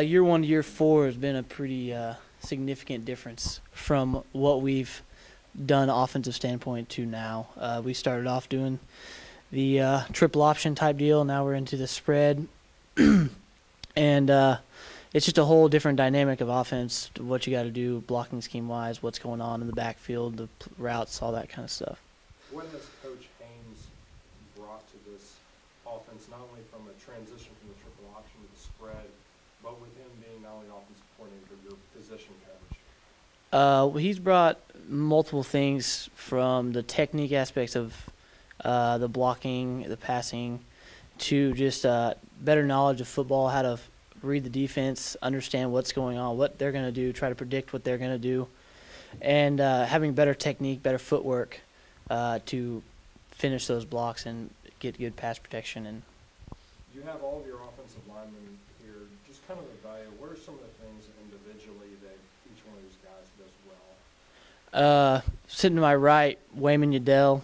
Year one to year four has been a pretty significant difference from what we've done offensive standpoint to now. We started off doing the triple option type deal. Now we're into the spread, and it's just a whole different dynamic of offense. What you got to do, blocking scheme wise, what's going on in the backfield, the routes, all that kind of stuff. What has Coach Haynes brought to this offense, not only from a transition from the triple option to the spread, but with him being not only offensive coordinator but your position coach? He's brought multiple things from the technique aspects of the blocking, the passing, to just better knowledge of football, how to read the defense, understand what's going on, what they're going to do, try to predict what they're going to do, and having better technique, better footwork to finish those blocks and get good pass protection. And you have all of your offensive linemen here. Just kind of evaluate, what are some of the things individually that each one of these guys does well? Sitting to my right, Wayman Yadell.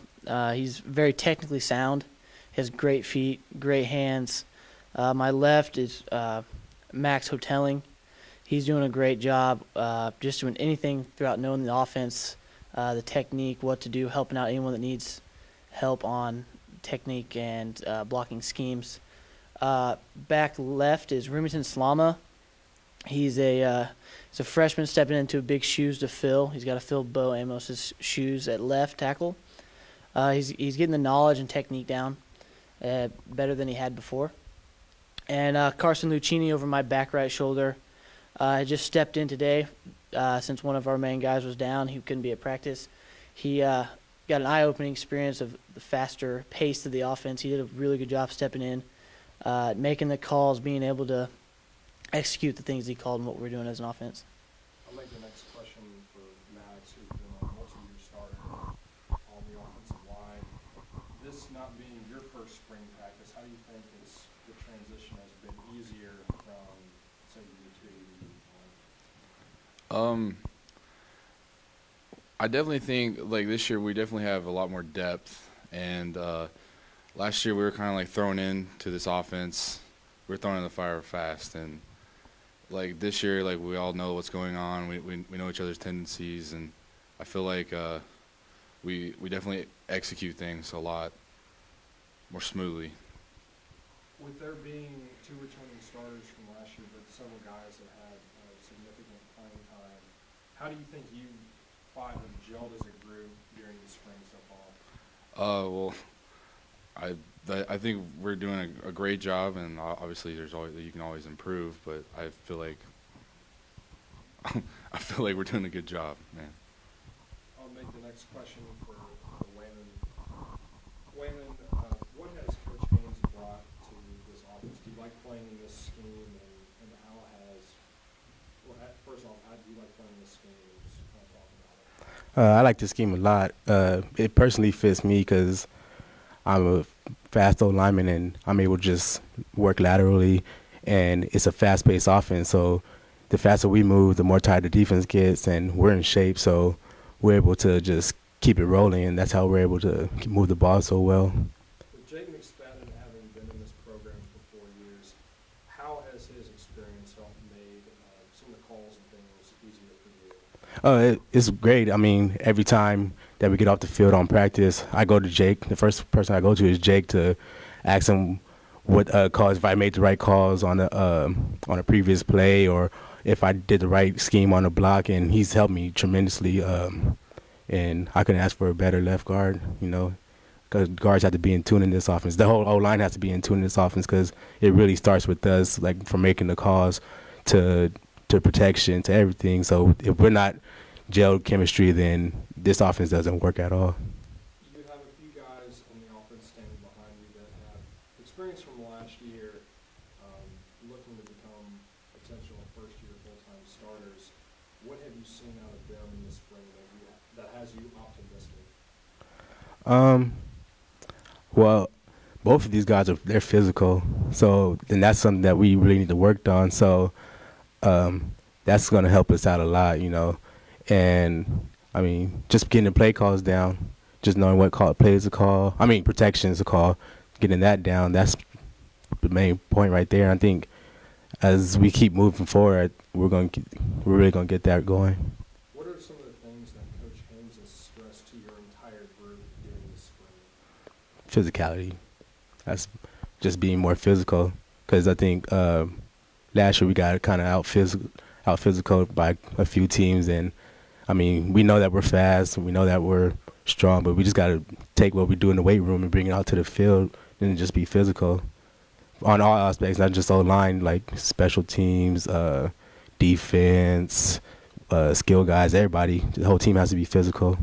He's very technically sound. He has great feet, great hands. My left is Max Hotelling. He's doing a great job just doing anything throughout knowing the offense, the technique, what to do, helping out anyone that needs help on technique and blocking schemes. Back left is Remington Slama. He's a freshman stepping into big shoes to fill. He's got to fill Bo Amos's shoes at left tackle. He's getting the knowledge and technique down better than he had before. And Carson Lucchini over my back right shoulder. I just stepped in today since one of our main guys was down. He couldn't be at practice. He got an eye-opening experience of the faster pace of the offense. He did a really good job stepping in, making the calls, being able to execute the things he called and what we're doing as an offense. I'll make the next question for Max, who's been a multi-year starter on the offensive line. This not being your first spring practice, how do you think the transition has been easier from, say, year 2 to year 1? I definitely think, like, this year we definitely have a lot more depth. And last year we were kind of like thrown into this offense. We were thrown in the fire fast. And, like, this year, like, we all know what's going on. We know each other's tendencies. And I feel like we definitely execute things a lot more smoothly. With there being 2 returning starters from last year, but several guys that had significant playing time, how do you think you 5 have gelled as a group during the spring so far? Well, I think we're doing a great job, and obviously you can always improve, but I feel like we're doing a good job, man. I'll make the next question for Wayman. Wayman, what has Coach Haynes brought to this offense? Do you like playing in this scheme, and how has – well, first off, how do you like playing in this scheme? And just kind of talk about it. I like this scheme a lot. It personally fits me because I'm a fast old lineman and I'm able to just work laterally, and it's a fast-paced offense. So the faster we move, the more tired the defense gets, and we're in shape. So we're able to just keep it rolling, and that's how we're able to move the ball so well. With Jake McSpadden having been in this program for 4 years, how has his experience helped made some of the calls and things easier for you? It's great. I mean, every time that we get off the field on practice, I go to Jake. The first person I go to is Jake to ask him what calls, if I made the right calls on a previous play, or if I did the right scheme on the block, and he's helped me tremendously. And I couldn't ask for a better left guard, you know, because guards have to be in tune in this offense. The whole O-line has to be in tune in this offense because it really starts with us, like from making the calls to protection to everything. So if we're not gelled chemistry, then this offense doesn't work at all. You have a few guys on the offense standing behind you that have experience from last year, looking to become potential first-year full-time starters. What have you seen out of them in the spring that has you optimistic? Well, both of these guys they're physical, so then that's something that we really need to work on. So that's going to help us out a lot, you know. And I mean, just getting the play calls down, just knowing what plays to call. I mean, protections to call, getting that down. That's the main point right there. I think as we keep moving forward, we're really gonna get that going. What are some of the things that Coach Haynes has stressed to your entire group during this spring? Physicality. That's just being more physical. Because I think last year we got kind of out physical by a few teams, and I mean we know that we're fast, and we know that we're strong, but we just got to take what we do in the weight room and bring it out to the field and just be physical on all aspects, not just O-line, like special teams, defense, skill guys, everybody. The whole team has to be physical.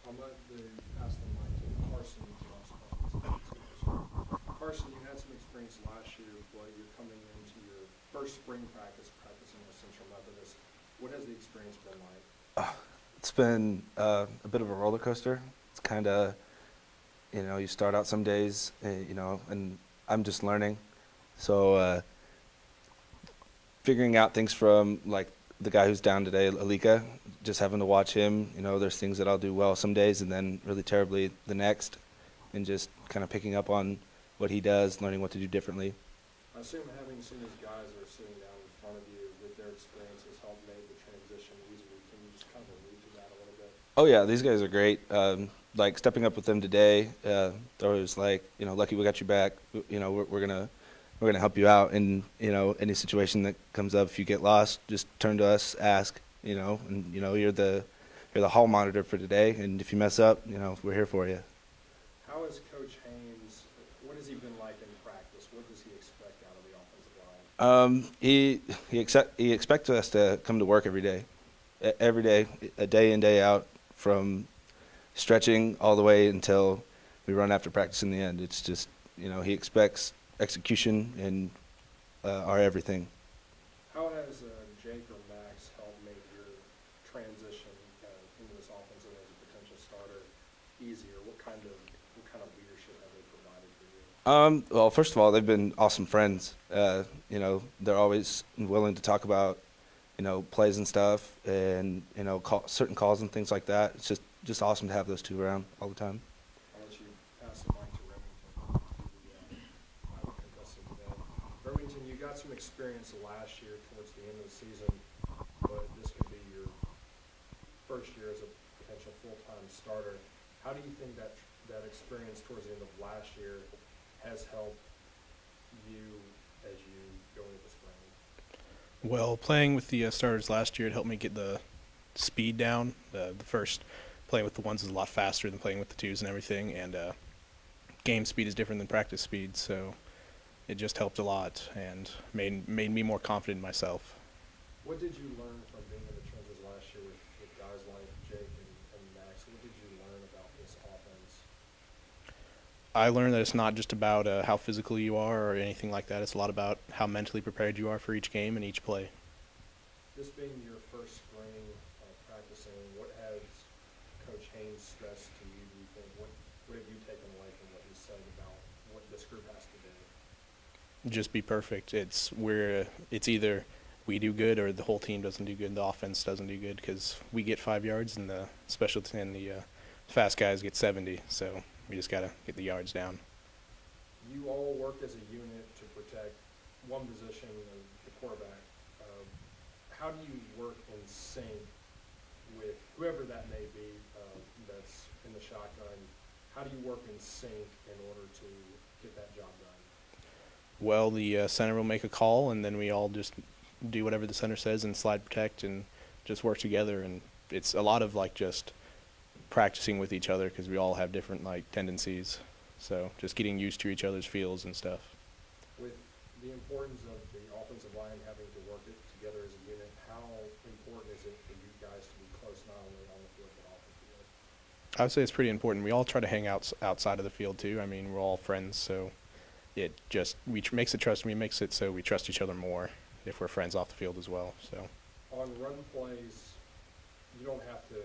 I'll let the pass the mic to Carson to ask questions. Carson, you had some experience last year, but you're coming into your first spring practice practicing with Central Methodist. What has the experience been like? It's been a bit of a roller coaster. It's kind of, you start out some days, and I'm just learning. So figuring out things from, like, the guy who's down today, Alika, just having to watch him, there's things that I'll do well some days and then really terribly the next, and just kind of picking up on what he does, learning what to do differently. I assume having some of these guys that are sitting down in front of you with their experience has helped make the transition easier. Can you just kind of allude to that a little bit? Oh yeah, these guys are great. Like stepping up with them today, they're always like, Lucky, we got your back. We're gonna help you out in any situation that comes up. If you get lost, just turn to us, ask. And you're the hall monitor for today. And if you mess up, we're here for you. How is Coach Haynes? What has he been like in practice? What does he expect out of the offensive line? He expects us to come to work every day, a day in, day out, from stretching all the way until we run after practice in the end. It's just, he expects execution and our everything. How has Jake or Max helped make your transition into this offensive as a potential starter easier? What kind of leadership have they provided for you? Well, first of all, they've been awesome friends. They're always willing to talk about, plays and stuff, and certain calls and things like that. It's just awesome to have those two around all the time. I'll let you pass the mic to Remington, the pilot contestant today. Remington, you got some experience last year towards the end of the season, but this could be your first year as a potential full-time starter. How do you think that experience towards the end of last year has helped you as you go into the spring? Well, playing with the starters last year, it helped me get the speed down. The first playing with the ones is a lot faster than playing with the twos and everything, and game speed is different than practice speed, so it just helped a lot and made me more confident in myself. What did you learn from being in the trenches last year with guys like Jake and Max? What did you learn about this offense? I learned that it's not just about how physical you are or anything like that. It's a lot about how mentally prepared you are for each game and each play. This being your first spring practicing, what has Coach Haynes stressed to you, do you think? What have you taken away from what he said about what this group has to do? Just be perfect. It's either we do good or the whole team doesn't do good, the offense doesn't do good, because we get 5 yards and the fast guys get 70, so we just got to get the yards down. You all work as a unit to protect one position, the quarterback. How do you work in sync with whoever that may be that's in the shotgun? How do you work in sync in order to get that job done? Well, the center will make a call, and then we all just do whatever the center says and slide protect and just work together. And it's a lot of just practicing with each other, because we all have different tendencies. So just getting used to each other's feels and stuff. With the importance of the offensive line having to work it together as a unit, how important is it for you guys to be close not only on the field but off the field? I would say it's pretty important. We all try to hang out outside of the field too. I mean, we're all friends, so it just makes it so we trust each other more if we're friends off the field as well. So on run plays, you don't have to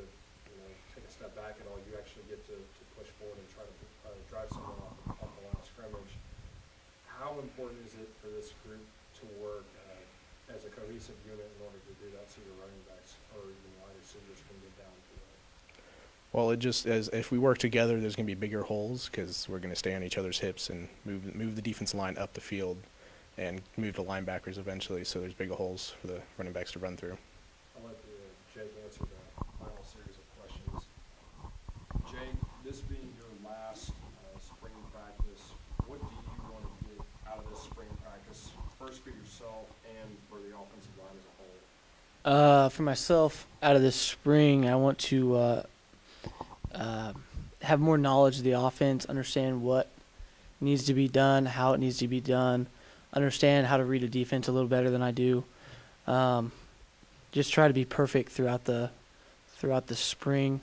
take a step back at all. You actually get to push forward and try to drive someone off the line of scrimmage. How important is it for this group to work as a cohesive unit in order to do that, so your running backs or even wide receivers can get down to it? well, if we work together, there's going to be bigger holes, because we're going to stay on each other's hips and move the defensive line up the field. and move to linebackers eventually, so there's bigger holes for the running backs to run through. I'll let Jake answer the final series of questions. Jake, this being your last spring practice, what do you want to get out of this spring practice, first for yourself and for the offensive line as a whole? For myself, out of this spring, I want to have more knowledge of the offense, understand what needs to be done, how it needs to be done, understand how to read a defense a little better than I do. Just try to be perfect throughout the spring.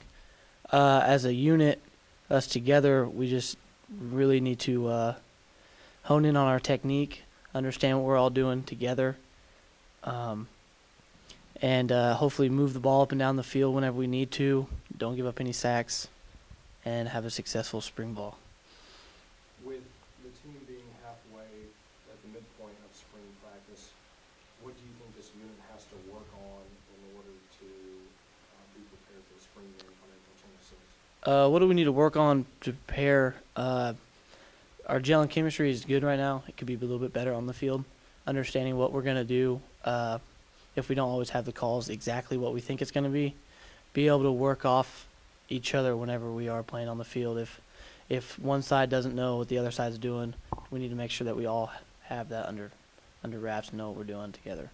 As a unit, us together, we just really need to hone in on our technique, understand what we're all doing together, and hopefully move the ball up and down the field whenever we need to. Don't give up any sacks, and have a successful spring ball. With the team being halfway at the midpoint of spring practice, what do you think this unit has to work on in order to be prepared for the spring game on April 26th? What do we need to work on to prepare? Our gel and chemistry is good right now. It could be a little bit better on the field. Understanding what we're going to do, if we don't always have the calls exactly what we think it's going to be able to work off each other whenever we are playing on the field. If one side doesn't know what the other side's doing, we need to make sure that we all have that under wraps and know what we're doing together.